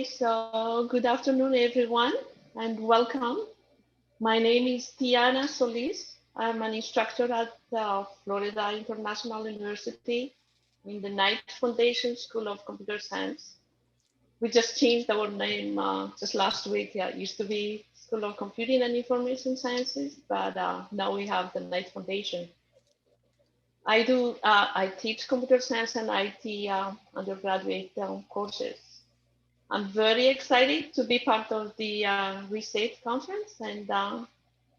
So good afternoon, everyone, and welcome. My name is Tiana Solis. I'm an instructor at Florida International University in the Knight Foundation School of Computer Science. We just changed our name just last week. Yeah, it used to be School of Computing and Information Sciences, but now we have the Knight Foundation. I teach computer science and IT undergraduate courses. I'm very excited to be part of the Reset conference and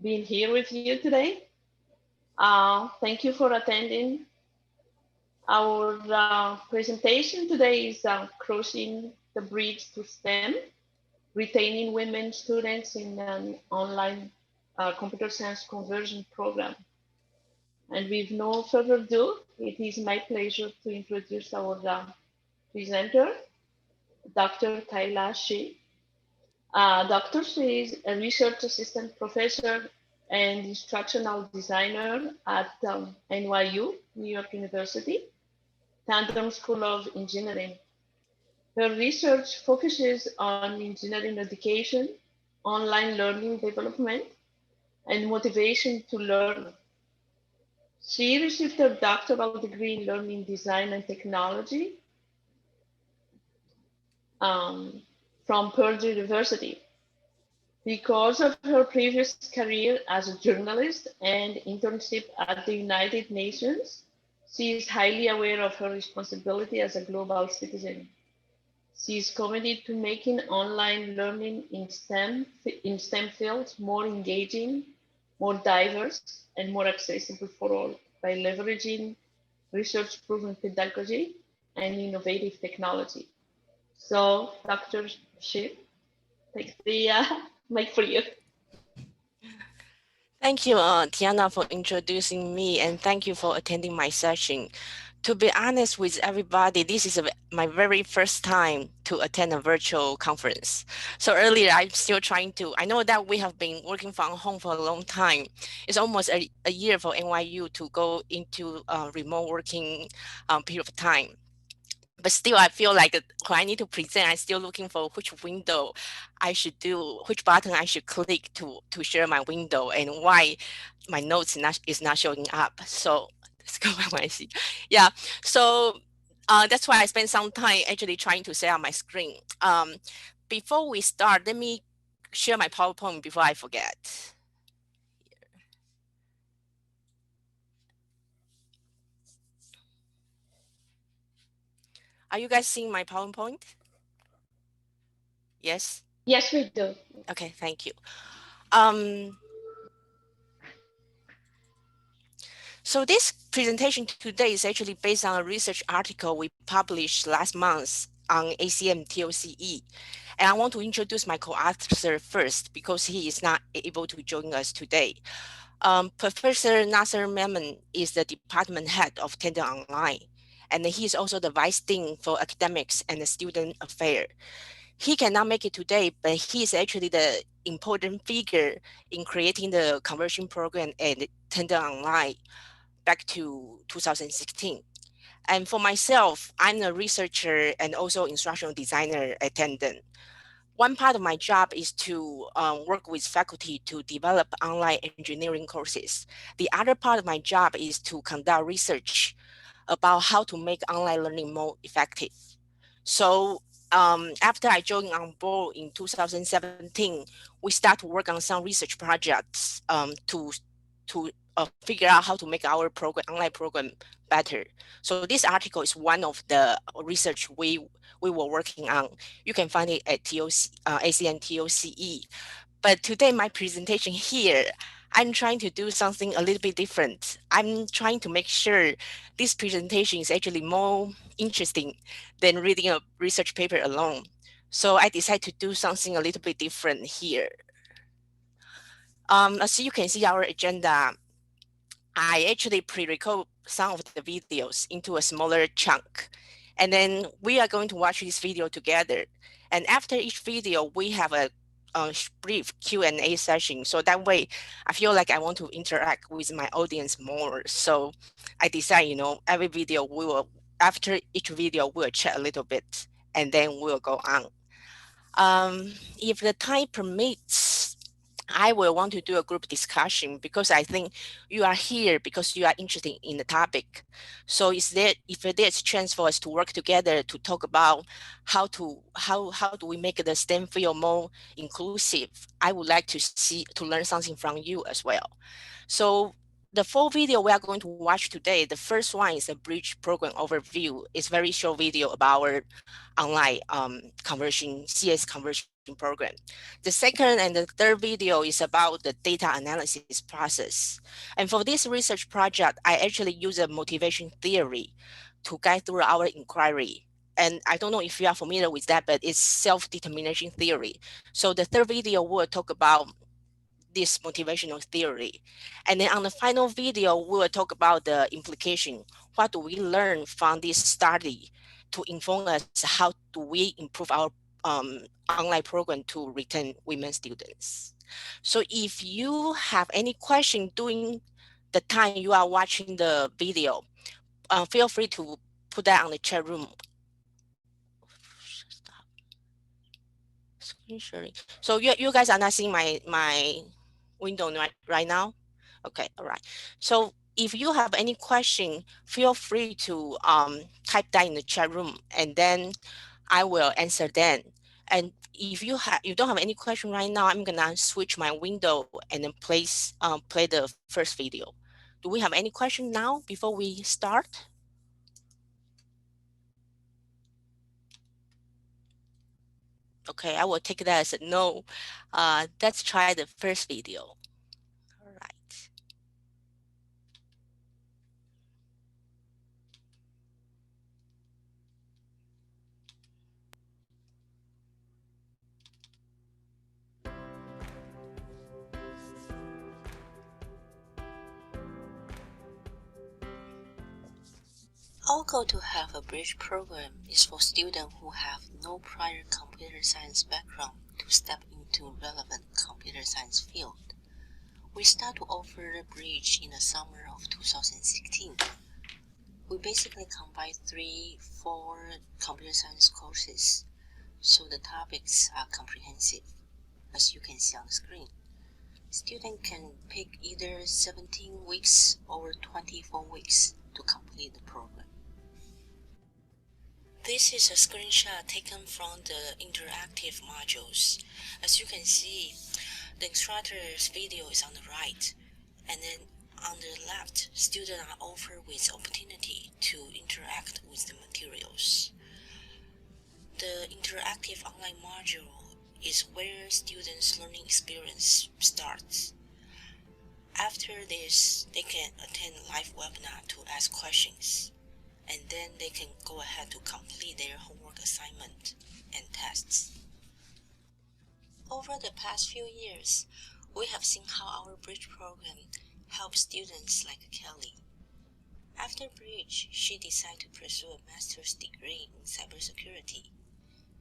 being here with you today. Thank you for attending. Our presentation today is Crossing the Bridge to STEM, Retaining Women Students in an Online Computer Science Conversion Program. And with no further ado, it is my pleasure to introduce our presenter, Dr. Kayla Shi. Dr. Shi is a research assistant professor and instructional designer at NYU, New York University, Tandem School of Engineering. Her research focuses on engineering education, online learning development, and motivation to learn. She received her doctoral degree in learning design and technology um, from Purdue University. Because of her previous career as a journalist and internship at the United Nations, she is highly aware of her responsibility as a global citizen. She is committed to making online learning in STEM fields more engaging, more diverse, and more accessible for all by leveraging research-proven pedagogy and innovative technology. So, Dr. Ship, take the mic for you. Thank you, Tiana, for introducing me, and thank you for attending my session. To be honest with everybody, this is my very first time to attend a virtual conference. So earlier, I'm still trying to, I know that we have been working from home for a long time. It's almost a year for NYU to go into remote working period of time. But still, I feel like when I need to present, I'm still looking for which window I should do, which button I should click to share my window, and why my notes is not showing up. So let's go back when I see. Yeah. So that's why I spent some time actually trying to set up my screen. Before we start, let me share my PowerPoint before I forget. Are you guys seeing my PowerPoint? Yes? Yes, we do. Okay, thank you. So this presentation today is actually based on a research article we published last month on ACM TOCE. And I want to introduce my co-author first because he is not able to join us today. Professor Nasser Memon is the department head of Tandem Online, and he is also the vice dean for academics and student affairs. He cannot make it today, but he is actually the important figure in creating the conversion program at Tandem Online back to 2016. And for myself, I'm a researcher and also instructional designer at Tandem. One part of my job is to work with faculty to develop online engineering courses. The other part of my job is to conduct research about how to make online learning more effective. So after I joined on board in 2017, we start to work on some research projects to figure out how to make our online program better. So this article is one of the research we were working on. You can find it at ACM TOCE. But today my presentation here, I'm trying to do something a little bit different. I'm trying to make sure this presentation is actually more interesting than reading a research paper alone. So I decided to do something a little bit different here. As you can see our agenda, I actually pre-record some of the videos into a smaller chunk. And then we are going to watch this video together. And after each video, we have a brief Q&A session. So that way, I feel like I want to interact with my audience more. So I decide, every video after each video, we'll chat a little bit and then we'll go on. If the time permits, I will want to do a group discussion because I think you are here because you are interested in the topic. So is there, if there's chance for us to work together to talk about how do we make the STEM field more inclusive, I would like to learn something from you as well. So the full video we are going to watch today, the first one is a bridge program overview. It's very short video about our online CS conversion program. The second and the third video is about the data analysis process. And for this research project, I actually use a motivation theory to guide through our inquiry. And I don't know if you are familiar with that, but it's self-determination theory. So the third video will talk about this motivational theory. And then on the final video, we will talk about the implication. What do we learn from this study to inform us how do we improve our online program to retain women students? So if you have any question during the time you are watching the video, feel free to put that on the chat room. Stop screen sharing. So you guys are not seeing my window right now? Okay, all right. So if you have any question, feel free to type that in the chat room, and then I will answer then. And if you don't have any question right now, I'm gonna switch my window and then play the first video. Do we have any question now before we start? Okay, I will take that as a no. Let's try the first video. All right. Our goal to have a bridge program is for students who have no prior computer science background to step into relevant computer science field. We start to offer the bridge in the summer of 2016. We basically combine 3-4 computer science courses, so the topics are comprehensive, as you can see on the screen. Students can pick either 17 weeks or 24 weeks to complete the program. This is a screenshot taken from the interactive modules. As you can see, the instructor's video is on the right, and then on the left, students are offered with opportunity to interact with the materials. The interactive online module is where students' learning experience starts. After this, they can attend live webinar to ask questions, and then they can go ahead to complete their homework assignment and tests. Over the past few years, we have seen how our Bridge program helps students like Kelly. After Bridge, she decided to pursue a master's degree in cybersecurity,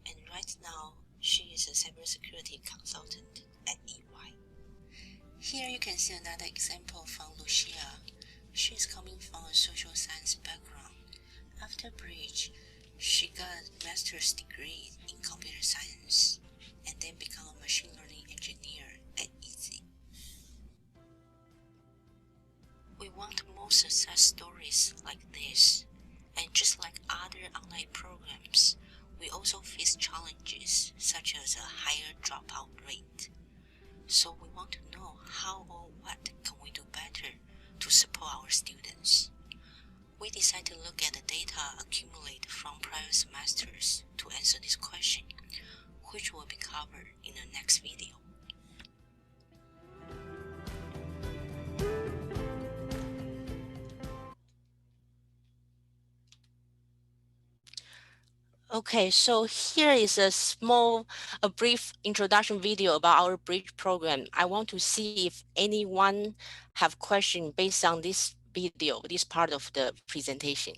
and right now she is a cybersecurity consultant at EY. Here you can see another example from Lucia. She is coming from a social science background. After Bridge, she got a master's degree in computer science and then became a machine learning engineer at EZ. We want more success stories like this, and just like other online programs, we also face challenges such as a higher dropout rate. So we want to know how or what can we do better to support our students. We decided to look at the data accumulated from prior semesters to answer this question, which will be covered in the next video. Okay, so here is a brief introduction video about our bridge program. I want to see if anyone have question based on this video, this part of the presentation.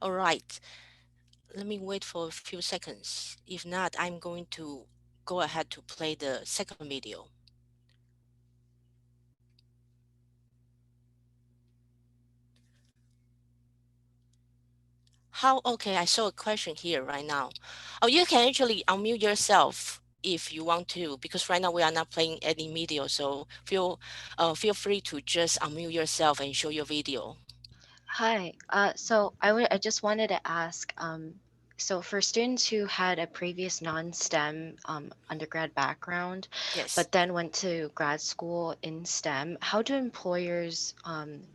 All right, let me wait for a few seconds. If not, I'm going to go ahead to play the second video. How, okay, I saw a question here right now. Oh, you can actually unmute yourself if you want to, because right now we are not playing any video. So feel free to just unmute yourself and show your video. Hi. I just wanted to ask, so for students who had a previous non-STEM undergrad background, Yes. but then went to grad school in STEM, how do employers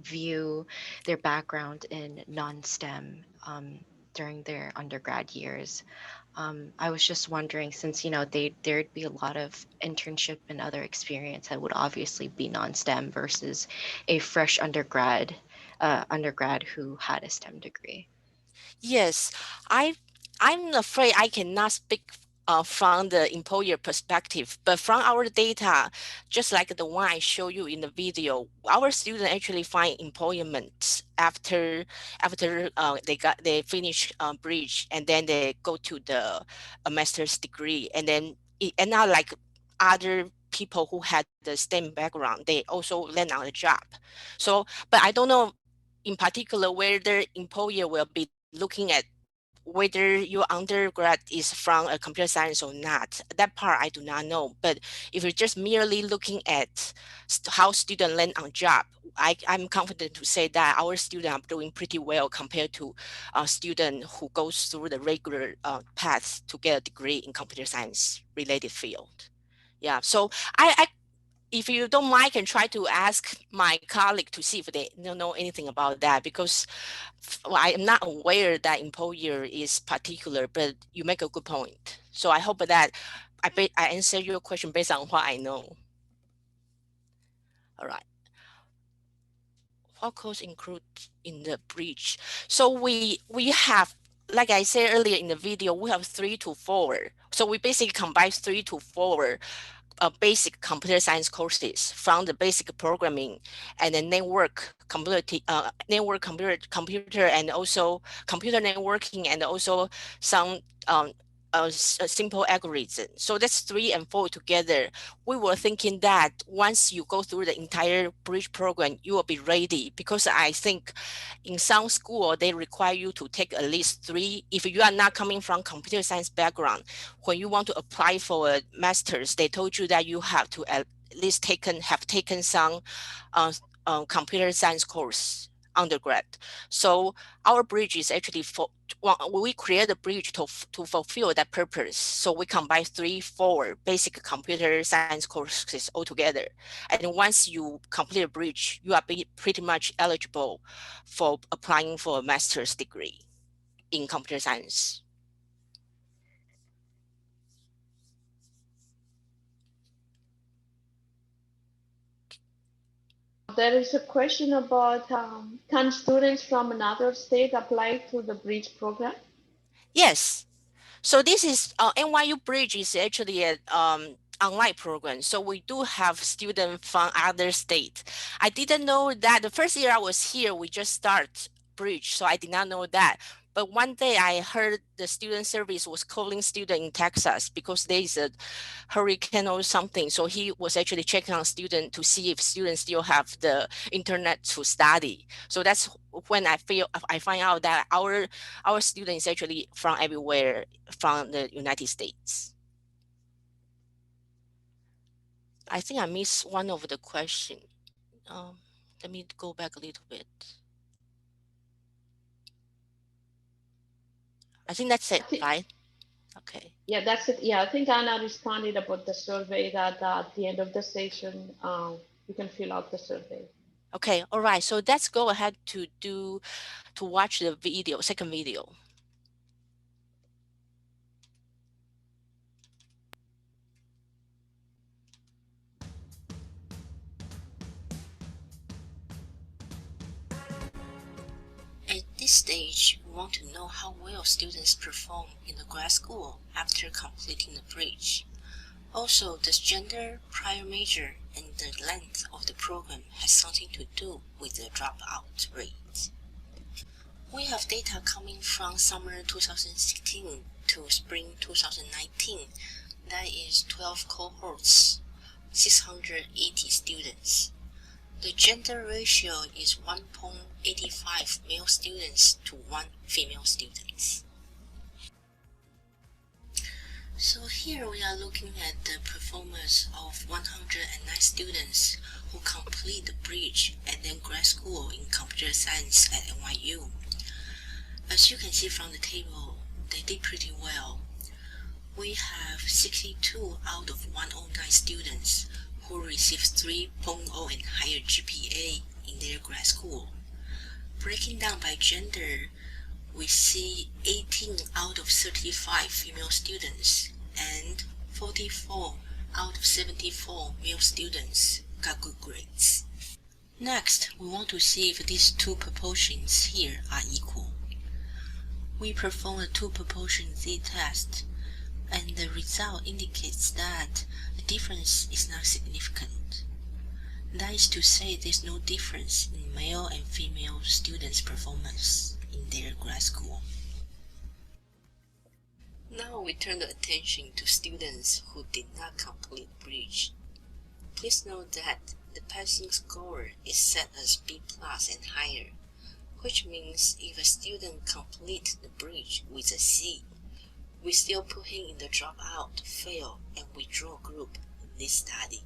view their background in non-STEM during their undergrad years? I was just wondering, since there'd be a lot of internship and other experience that would obviously be non-STEM versus a fresh undergrad who had a STEM degree. Yes, I I'm afraid I cannot speak from the employer perspective, but from our data, just like the one I show you in the video, our students actually find employment after they finish bridge, and then they go to the a master's degree, and then and not like other people who had the STEM background, they also land on a job. So, but I don't know in particular whether employer will be looking at whether your undergrad is from a computer science or not. That part I do not know. But if you're just merely looking at how students land on job, I'm confident to say that our students are doing pretty well compared to a student who goes through the regular path to get a degree in computer science related field. Yeah, so I if you don't mind, I can try to ask my colleague to see if they don't know anything about that, because well, I am not aware that employer is particular, but you make a good point. So I hope that I answer your question based on what I know. All right. What course include in the bridge? So we have, like I said earlier in the video, we have 3 to 4. So we basically combine 3 to 4 basic computer science courses, from the basic programming and the network computer and also computer networking, and also some simple algorithm. So that's 3 and 4 together. We were thinking that once you go through the entire bridge program, you will be ready, because I think in some school they require you to take at least 3. If you are not coming from computer science background, when you want to apply for a master's, they told you that you have to at least have taken some uh, computer science course undergrad. So our bridge is actually we create a bridge to fulfill that purpose. So we combine 3, 4 basic computer science courses all together. And once you complete a bridge, you are pretty much eligible for applying for a master's degree in computer science. There is a question about can students from another state apply to the bridge program? Yes. So this is NYU Bridge is actually an online program. So we do have students from other states. I didn't know that the first year I was here, we just start Bridge. So I did not know that. But one day I heard the student service was calling student in Texas because there is a hurricane or something. So he was actually checking on student to see if students still have the internet to study. So that's when I find out that our students actually from everywhere from the United States. I think I missed one of the question. Let me go back a little bit. I think that's it, right? Okay. Yeah, that's it. Yeah, I think Anna responded about the survey that at the end of the session, you can fill out the survey. Okay, all right. So let's go ahead to watch the video, second video. At this stage, we want to know how well students perform in the grad school after completing the bridge. Also, does gender, prior major, and the length of the program has something to do with the dropout rate? We have data coming from summer 2016 to spring 2019. That is 12 cohorts, 680 students. The gender ratio is 1.85 male students to 1 female students. So here we are looking at the performance of 109 students who complete the bridge and then grad school in computer science at NYU. As you can see from the table, they did pretty well. We have 62 out of 109 students who received 3.0 and higher GPA in their grad school. Breaking down by gender, we see 18 out of 35 female students and 44 out of 74 male students got good grades. Next, we want to see if these two proportions here are equal. We perform a two-proportion z-test, and the result indicates that the difference is not significant. That is to say, there's no difference in male and female students' performance in their grad school. Now we turn the attention to students who did not complete bridge. Please note that the passing score is set as B+ and higher, which means if a student completes the bridge with a C, we still put him in the dropout, fail, and withdraw group in this study.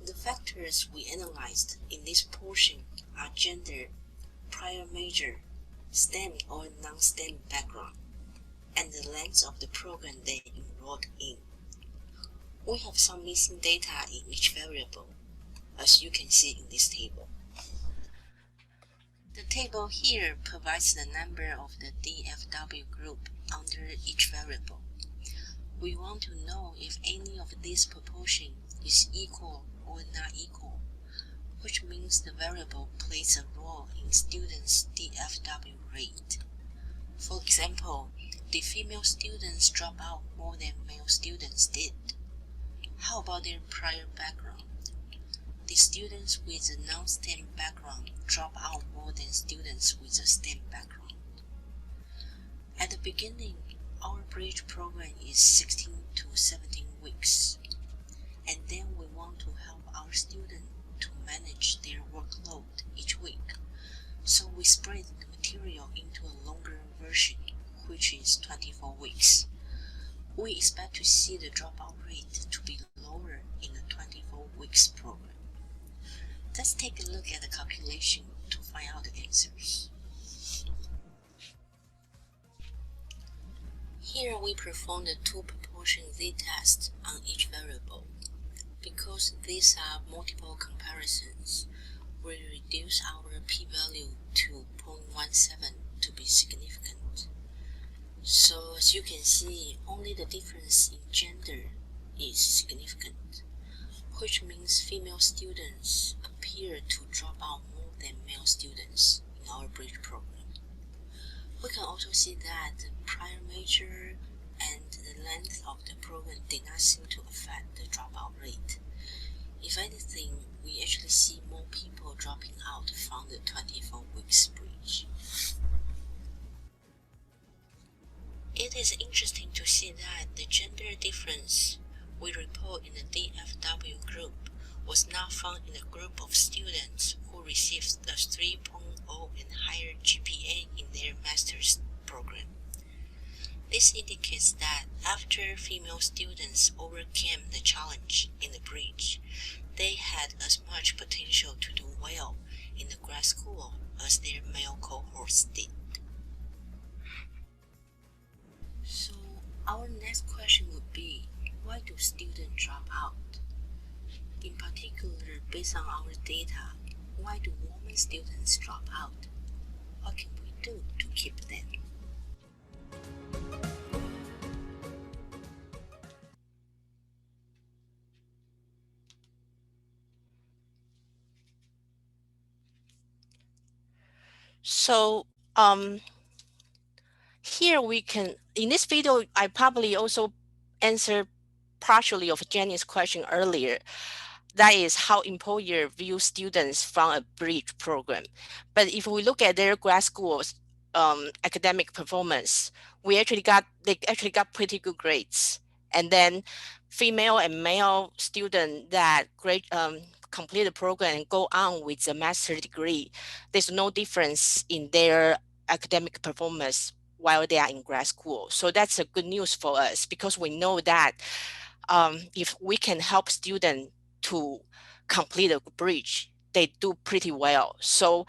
The factors we analyzed in this portion are gender, prior major, STEM or non-STEM background, and the length of the program they enrolled in. We have some missing data in each variable, as you can see in this table. The table here provides the number of the DFW group under each variable. We want to know if any of this proportion is equal or not equal, which means the variable plays a role in students' DFW rate. For example, did female students drop out more than male students did? How about their prior background? Did students with a non-STEM background drop out more than students with a STEM background? At the beginning, our bridge program is 16 to 17 weeks, and then we want to help our students to manage their workload each week, so we spread the material into a longer version, which is 24 weeks. We expect to see the dropout rate to be lower in the 24 weeks program. Let's take a look at the calculation to find out the answers. Here we perform the two-proportion z-test on each variable. Because these are multiple comparisons, we reduce our p-value to 0.17 to be significant. So as you can see, only the difference in gender is significant, which means female students appear to drop out more than male students in our bridge program. We can also see that the prior major and the length of the program did not seem to affect the dropout rate. If anything, we actually see more people dropping out from the 24 weeks bridge. It is interesting to see that the gender difference we report in the DFW group was not found in the group of students who received a 3.0 and higher GPA in their master's program. This indicates that after female students overcame the challenge in the bridge, they had as much potential to do well in the grad school as their male cohorts did. So our next question would be, why do students drop out? In particular, based on our data, why do women students drop out? What can we do to keep them? So here we can, in this video, I probably also answer partially of Jenny's question earlier. That is how employer view students from a bridge program. But if we look at their grad schools academic performance, they actually got pretty good grades. And then female and male student that complete the program and go on with a master degree, there's no difference in their academic performance while they are in grad school. So that's a good news for us, because we know that if we can help students to complete a bridge, they do pretty well. So,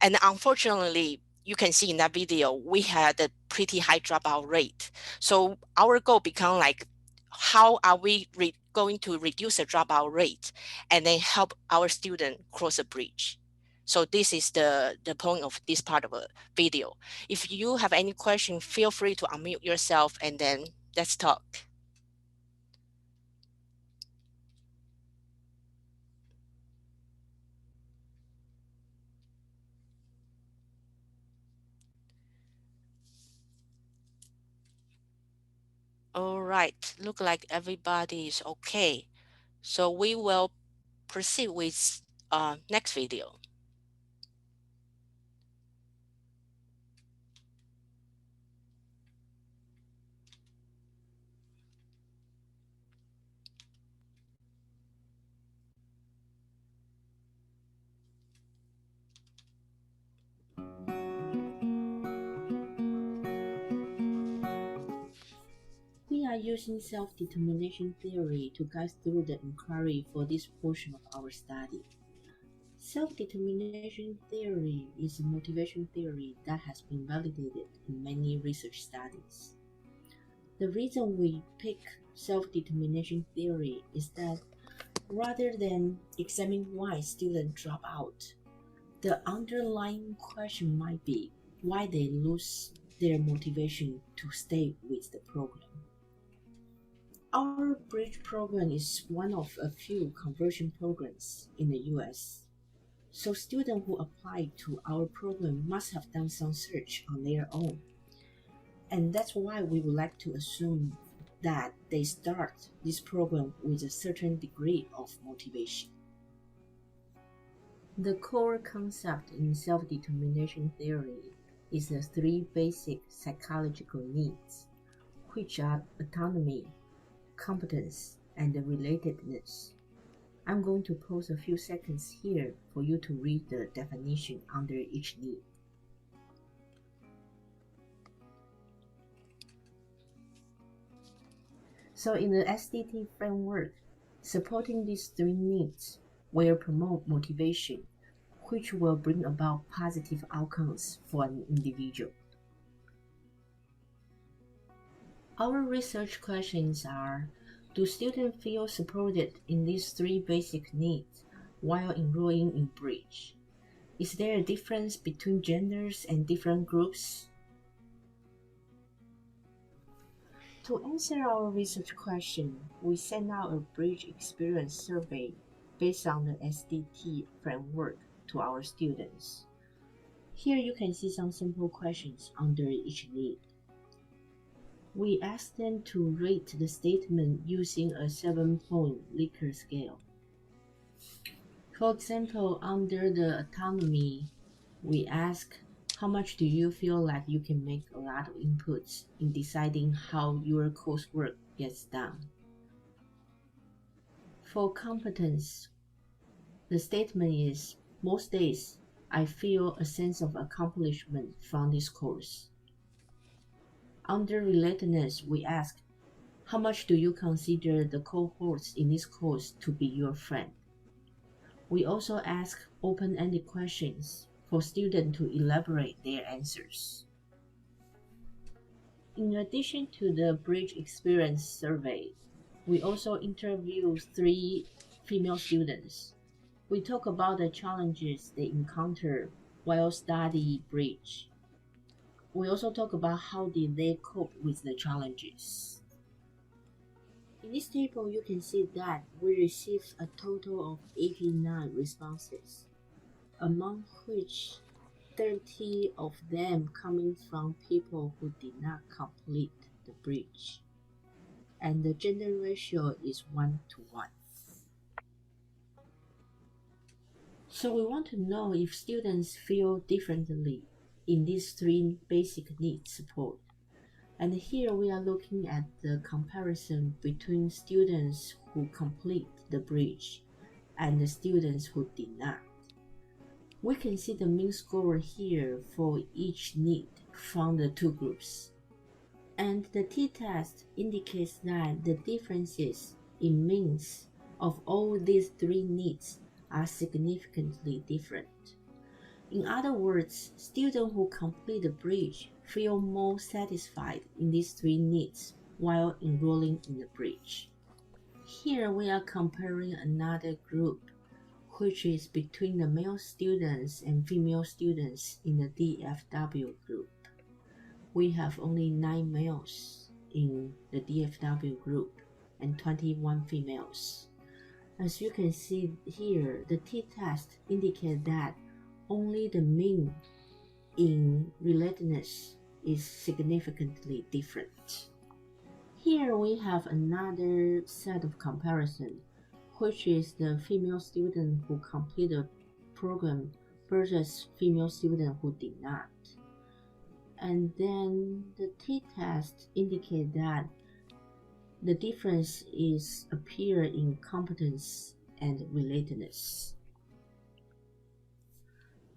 and unfortunately, you can see in that video, we had a pretty high dropout rate. So our goal become like, how are we going to reduce the dropout rate and then help our student cross a bridge? So this is the point of this part of a video. If you have any question, feel free to unmute yourself and then let's talk. All right, look like everybody is okay. So we will proceed with next video. We are using self-determination theory to guide through the inquiry for this portion of our study. Self-determination theory is a motivation theory that has been validated in many research studies. The reason we pick self-determination theory is that rather than examining why students drop out, the underlying question might be why they lose their motivation to stay with the program. Our bridge program is one of a few conversion programs in the US. So students who apply to our program must have done some search on their own. And that's why we would like to assume that they start this program with a certain degree of motivation. The core concept in self-determination theory is the three basic psychological needs, which are autonomy, competence, and relatedness. I'm going to pause a few seconds here for you to read the definition under each need. So in the SDT framework, supporting these three needs will promote motivation, which will bring about positive outcomes for an individual. Our research questions are, do students feel supported in these three basic needs while enrolling in Bridge? Is there a difference between genders and different groups? To answer our research question, we sent out a Bridge experience survey based on the SDT framework to our students. Here you can see some simple questions under each need. We asked them to rate the statement using a 7-point Likert scale. For example, under the autonomy, we ask, how much do you feel like you can make a lot of inputs in deciding how your coursework gets done? For competence, the statement is, most days I feel a sense of accomplishment from this course. Under relatedness, we ask, how much do you consider the cohorts in this course to be your friend? We also ask open-ended questions for students to elaborate their answers. In addition to the Bridge Experience survey, we also interviewed 3 female students. We talk about the challenges they encounter while studying Bridge. We also talk about how did they cope with the challenges. In this table, you can see that we received a total of 89 responses, among which 30 of them coming from people who did not complete the bridge, and the gender ratio is 1:1. So we want to know if students feel differently in these 3 basic needs support. And here we are looking at the comparison between students who complete the bridge and the students who did not. We can see the mean score here for each need from the two groups. And the t-test indicates that the differences in means of all these three needs are significantly different. In other words, students who complete the bridge feel more satisfied in these three needs while enrolling in the bridge. Here we are comparing another group, which is between the male students and female students in the DFW group. We have only 9 males in the DFW group and 21 females. As you can see here, the t-test indicates that only the mean in relatedness is significantly different. Here we have another set of comparison, which is the female student who completed the program versus female student who did not. And then the t-test indicate that the difference is appear in competence and relatedness.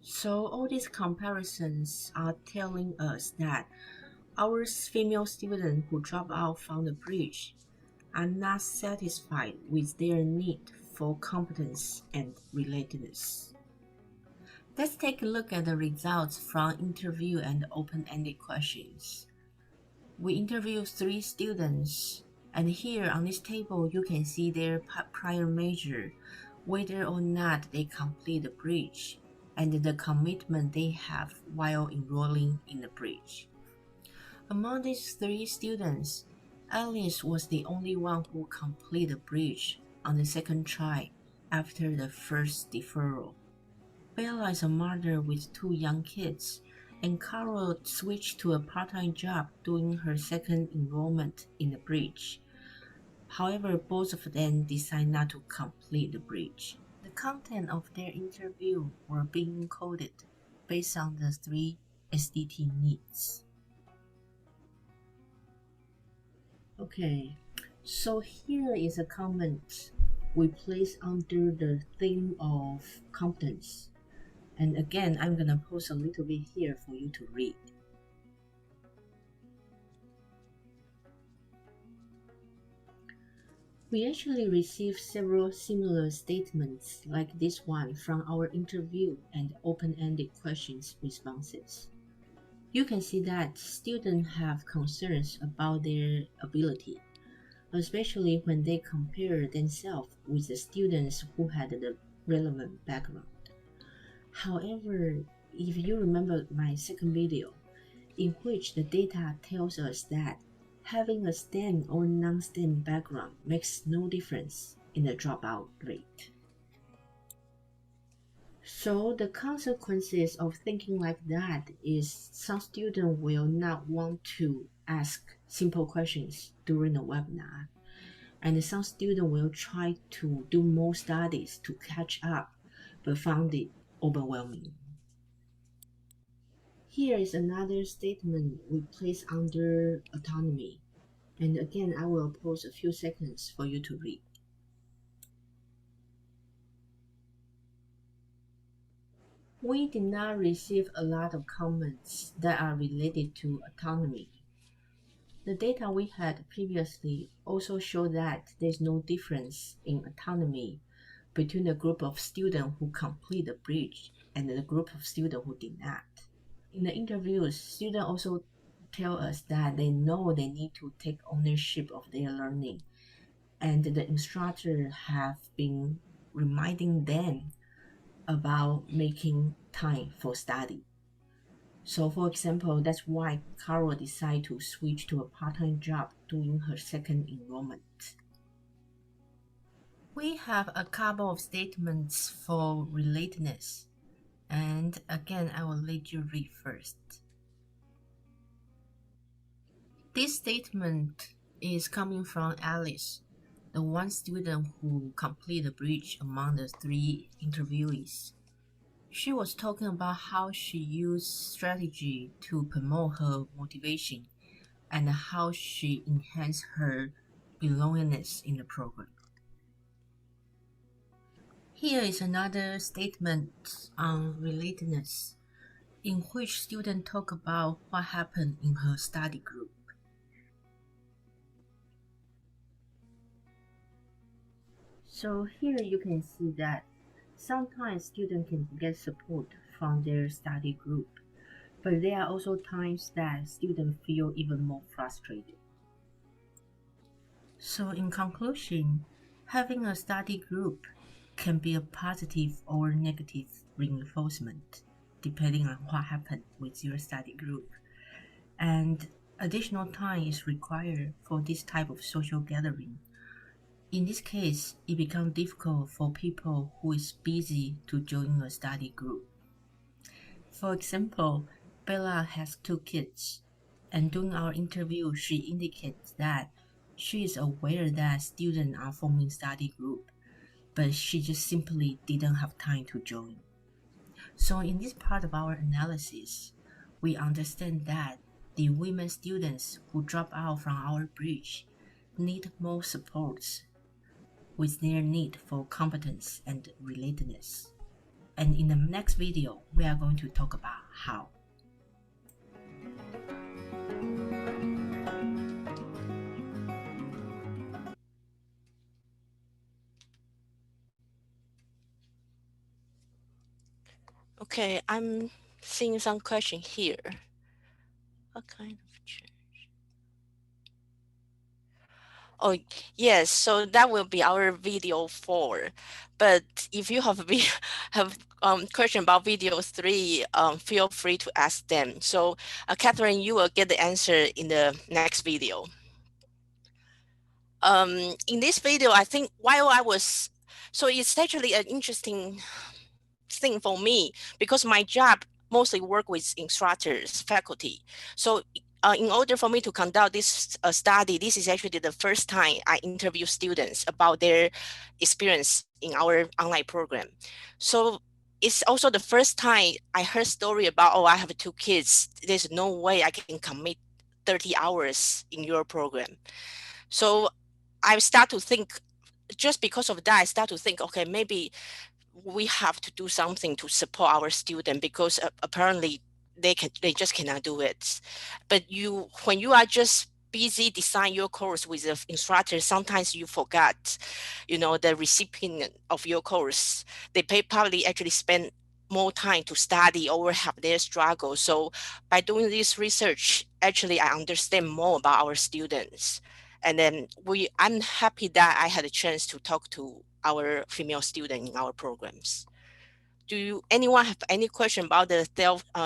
So all these comparisons are telling us that our female students who drop out from the bridge are not satisfied with their need for competence and relatedness. Let's take a look at the results from interview and open-ended questions. We interviewed 3 students, and here on this table you can see their prior major, whether or not they complete the bridge, and the commitment they have while enrolling in the bridge. Among these 3 students, Alice was the only one who completed the bridge on the second try after the first deferral. Bella is a mother with 2 young kids, and Carol switched to a part-time job doing her second enrollment in the bridge. However, both of them decided not to complete the bridge. The content of their interview were being coded based on the 3 SDT needs. Okay, so here is a comment we place under the theme of competence. And again, I'm gonna post a little bit here for you to read. We actually received several similar statements like this one from our interview and open-ended questions responses. You can see that students have concerns about their ability, especially when they compare themselves with the students who had the relevant background. However, if you remember my second video, in which the data tells us that having a STEM or non-STEM background makes no difference in the dropout rate. So the consequences of thinking like that is some students will not want to ask simple questions during the webinar, and some students will try to do more studies to catch up, but found it overwhelming. Here is another statement we place under autonomy, and again I will pause a few seconds for you to read. We did not receive a lot of comments that are related to autonomy. The data we had previously also showed that there is no difference in autonomy between the group of students who complete the bridge and the group of students who did not. In the interviews, students also tell us that they know they need to take ownership of their learning, and the instructor have been reminding them about making time for study. So for example, that's why Carol decided to switch to a part-time job doing her second enrollment. We have a couple of statements for relatedness, and again I will let you read first. This statement is coming from Alice, the one student who completed the bridge among the 3 interviewees. She was talking about how she used strategy to promote her motivation and how she enhanced her belongingness in the program. Here is another statement on relatedness, in which students talk about what happened in her study group. So here you can see that sometimes students can get support from their study group, but there are also times that students feel even more frustrated. So in conclusion, having a study group can be a positive or negative reinforcement depending on what happened with your study group. And additional time is required for this type of social gathering. In this case, it becomes difficult for people who is busy to join a study group. For example, Bella has 2 kids, and during our interview, she indicates that she is aware that students are forming study group, but she just simply didn't have time to join. So in this part of our analysis, we understand that the women students who drop out from our bridge need more supports with their need for competence and relatedness. And in the next video, we are going to talk about how. Okay, I'm seeing some question here. What kind of change? Oh, yes, so that will be our video 4. But if you have have question about video 3, feel free to ask them. So Catherine, you will get the answer in the next video. In this video, I think so it's actually an interesting thing for me because my job mostly work with instructors, faculty. So in order for me to conduct this study, this is actually the first time I interview students about their experience in our online program. So it's also the first time I heard story about, oh, I have 2 kids. There's no way I can commit 30 hours in your program. So I start to think, just because of that, I start to think, okay, maybe we have to do something to support our student because apparently they just cannot do it. But when you are just busy design your course with the instructor, sometimes you forgot, the recipient of your course, they probably actually spend more time to study or have their struggle. So by doing this research, actually I understand more about our students. And then I'm happy that I had a chance to talk to our female student in our programs. Anyone have any question about the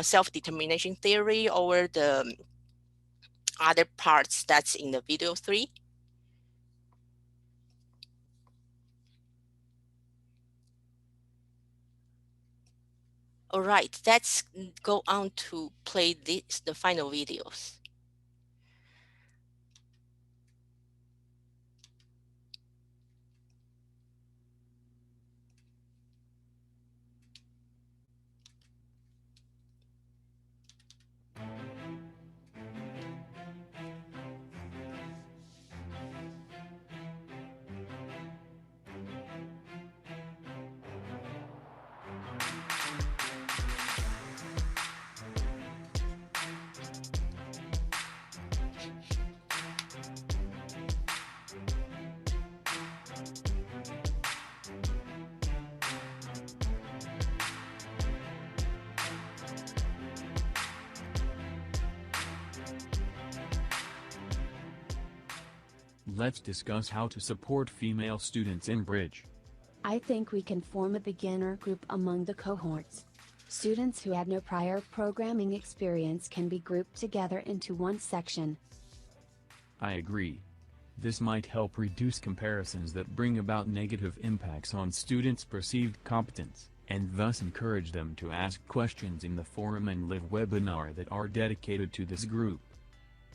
self-determination theory or the other parts that's in the video 3? All right, let's go on to play the final videos. Let's discuss how to support female students in Bridge. I think we can form a beginner group among the cohorts. Students who have no prior programming experience can be grouped together into one section. I agree. This might help reduce comparisons that bring about negative impacts on students' perceived competence, and thus encourage them to ask questions in the forum and live webinar that are dedicated to this group.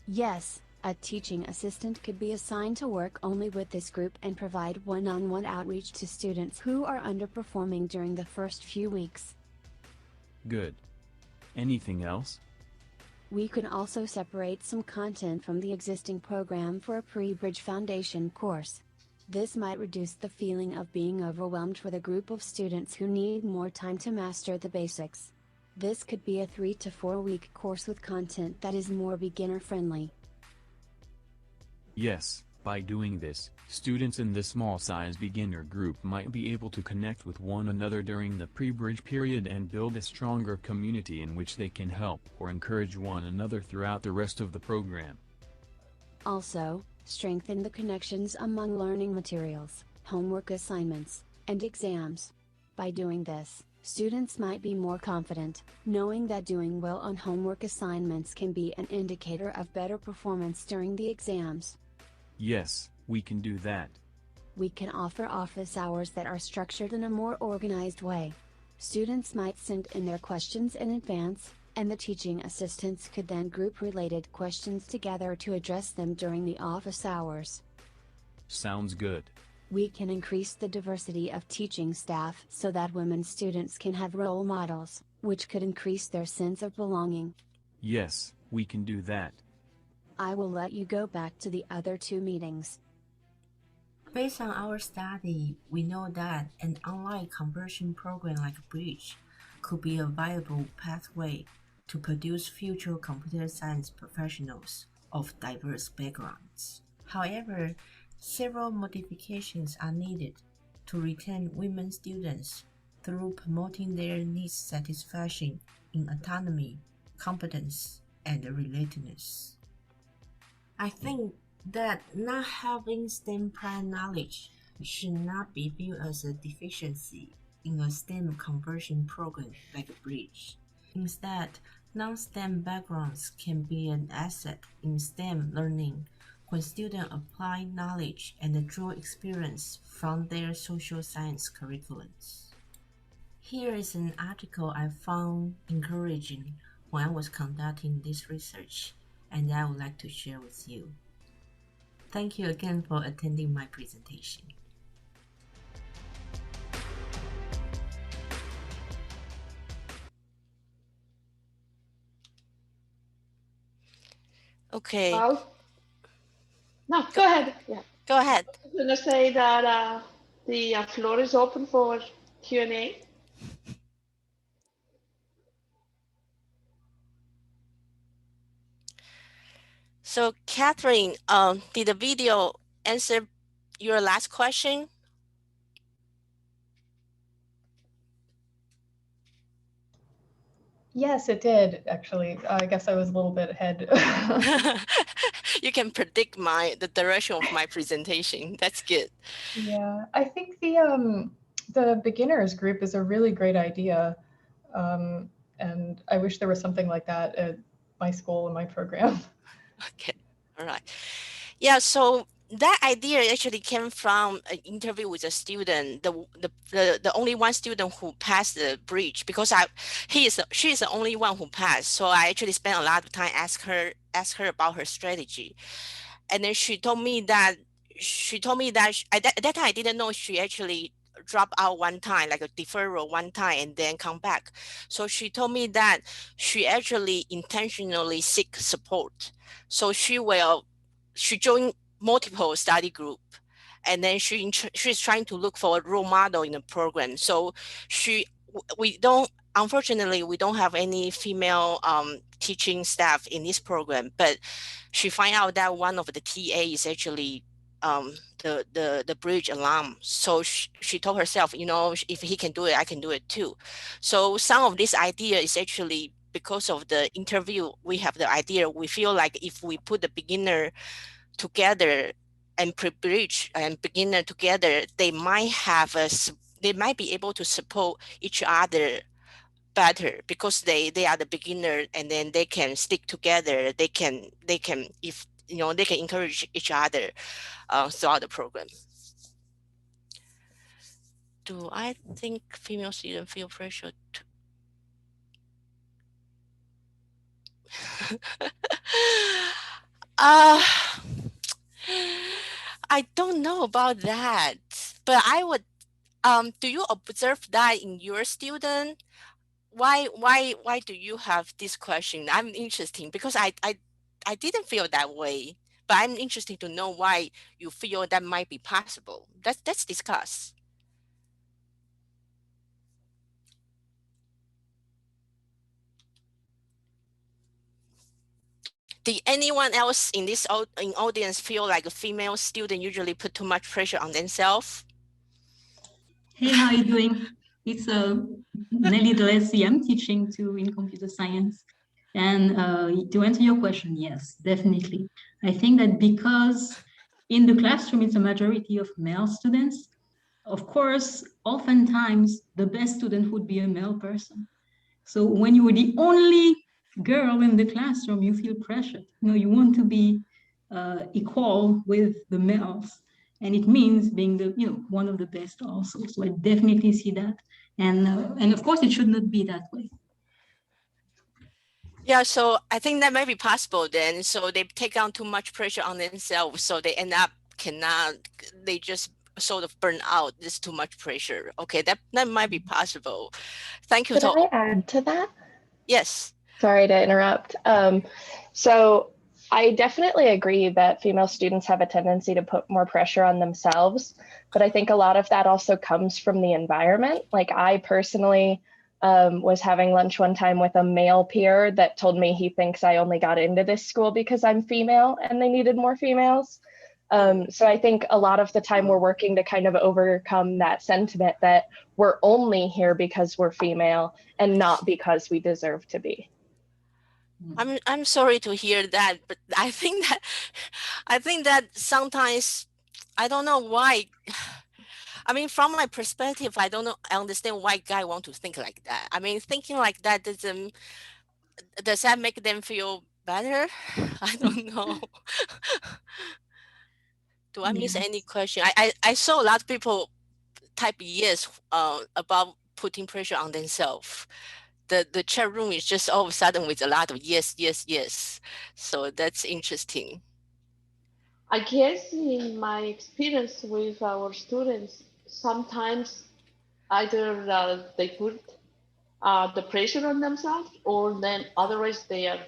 Yes, a teaching assistant could be assigned to work only with this group and provide one-on-one outreach to students who are underperforming during the first few weeks. Good. Anything else? We could also separate some content from the existing program for a pre-Bridge Foundation course. This might reduce the feeling of being overwhelmed with a group of students who need more time to master the basics. This could be a 3 to 4 week course with content that is more beginner friendly. Yes, by doing this, students in this small-size beginner group might be able to connect with one another during the pre-bridge period and build a stronger community in which they can help or encourage one another throughout the rest of the program. Also, strengthen the connections among learning materials, homework assignments, and exams. By doing this, students might be more confident, knowing that doing well on homework assignments can be an indicator of better performance during the exams. Yes, we can do that. We can offer office hours that are structured in a more organized way. Students might send in their questions in advance, and the teaching assistants could then group related questions together to address them during the office hours. Sounds good. We can increase the diversity of teaching staff so that women students can have role models, which could increase their sense of belonging. Yes, we can do that. I will let you go back to the other 2 meetings. Based on our study, we know that an online conversion program like Bridge could be a viable pathway to produce future computer science professionals of diverse backgrounds. However, several modifications are needed to retain women students through promoting their needs satisfaction in autonomy, competence, and relatedness. I think that not having STEM prior knowledge should not be viewed as a deficiency in a STEM conversion program like a Bridge. Instead, non-STEM backgrounds can be an asset in STEM learning when students apply knowledge and draw experience from their social science curriculums. Here is an article I found encouraging when I was conducting this research, and I would like to share with you. Thank you again for attending my presentation. Okay, Well, no, go ahead. Yeah. go ahead. I was going to say that the floor is open for Q&A. So Catherine, did the video answer your last question? Yes, it did, actually. I guess I was a little bit ahead. You can predict the direction of my presentation. That's good. Yeah, I think the beginners group is a really great idea. And I wish there was something like that at my school and my program. Okay, all right. Yeah, so that idea actually came from an interview with a student, the only one student who passed the bridge, because she is the only one who passed. So I actually spent a lot of time ask her about her strategy, and then she told me that at that time I didn't know she actually drop out one time, like a deferral one time, and then come back. So she told me that she actually intentionally seek support. So she joined multiple study group, and then she's trying to look for a role model in the program. So unfortunately we don't have any female teaching staff in this program, but she find out that one of the TA is actually the bridge alum. So she told herself, if he can do it, I can do it too. So some of this idea is actually because of the interview. We have the idea, we feel like if we put the beginner together and pre-bridge and beginner together, they might be able to support each other better, because they are the beginner, and then they can stick together. They can if they can encourage each other throughout the program. Do I think female students feel pressure to I don't know about that, but I would do you observe that in your student? Why do you have this question? I'm interested, because I didn't feel that way, but I'm interested to know why you feel that might be possible. Let's discuss. Did anyone else in this audience feel like a female student usually put too much pressure on themselves? Hey, how are you doing? It's Nelly the ACM teaching in computer science. And to answer your question, yes, definitely. I think that because in the classroom, it's a majority of male students, of course, oftentimes the best student would be a male person. So when you are the only girl in the classroom, you feel pressured. You want to be equal with the males, and it means being the one of the best also. So I definitely see that, and of course it should not be that way. Yeah, so I think that may be possible then. So they take on too much pressure on themselves, so they end up they just sort of burn out. There's too much pressure. Okay, that might be possible. Thank you. Could I add to that? Yes. Sorry to interrupt. So I definitely agree that female students have a tendency to put more pressure on themselves, but I think a lot of that also comes from the environment. Like I personally was having lunch one time with a male peer that told me he thinks I only got into this school because I'm female and they needed more females. So I think a lot of the time we're working to kind of overcome that sentiment that we're only here because we're female and not because we deserve to be. I'm sorry to hear that, but I think that sometimes I don't know why. I mean, from my perspective, I don't know. I understand why guy want to think like that. I mean, thinking like that does that make them feel better? I don't know. Do I miss any question? I saw a lot of people type yes about putting pressure on themselves. The chat room is just all of a sudden with a lot of yes, yes, yes. So that's interesting. I guess in my experience with our students, sometimes either they put the pressure on themselves, or then otherwise they are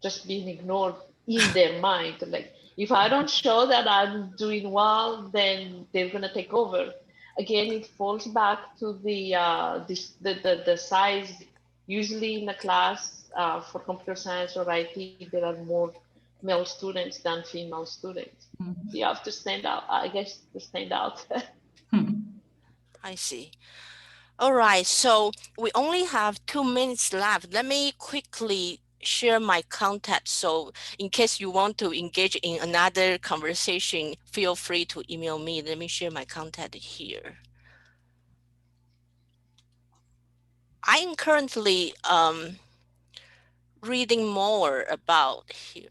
just being ignored in their mind. Like, if I don't show that I'm doing well, then they're gonna take over. Again, it falls back to the size. Usually in a class for computer science or IT, there are more male students than female students. So you have to stand out, I guess, to stand out. I see. All right, so we only have 2 minutes left. Let me quickly share my contact. So in case you want to engage in another conversation, feel free to email me. Let me share my contact here. I am currently reading more about here.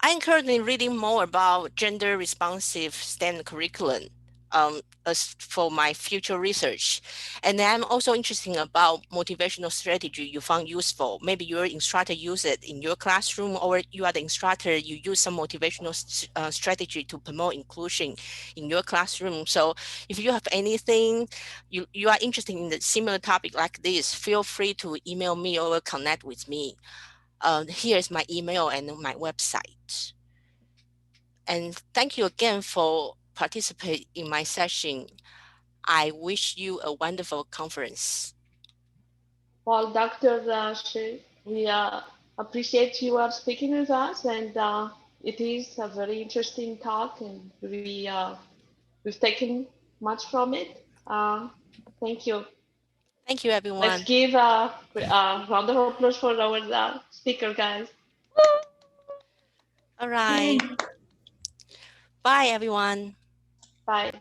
I'm currently reading more about gender responsive STEM curriculum as for my future research. And I'm also interested about motivational strategy you found useful. Maybe your instructor use it in your classroom, or you are the instructor, you use some motivational strategy to promote inclusion in your classroom. So if you have anything, you are interested in a similar topic like this, feel free to email me or connect with me. Here's my email and my website. And thank you again for participating in my session. I wish you a wonderful conference. Well, Dr. Shi, we appreciate you are speaking with us, and it is a very interesting talk, and we've taken much from it. Thank you. Thank you, everyone. Let's give a round of applause for our speaker, guys. All right. Bye, everyone. Bye.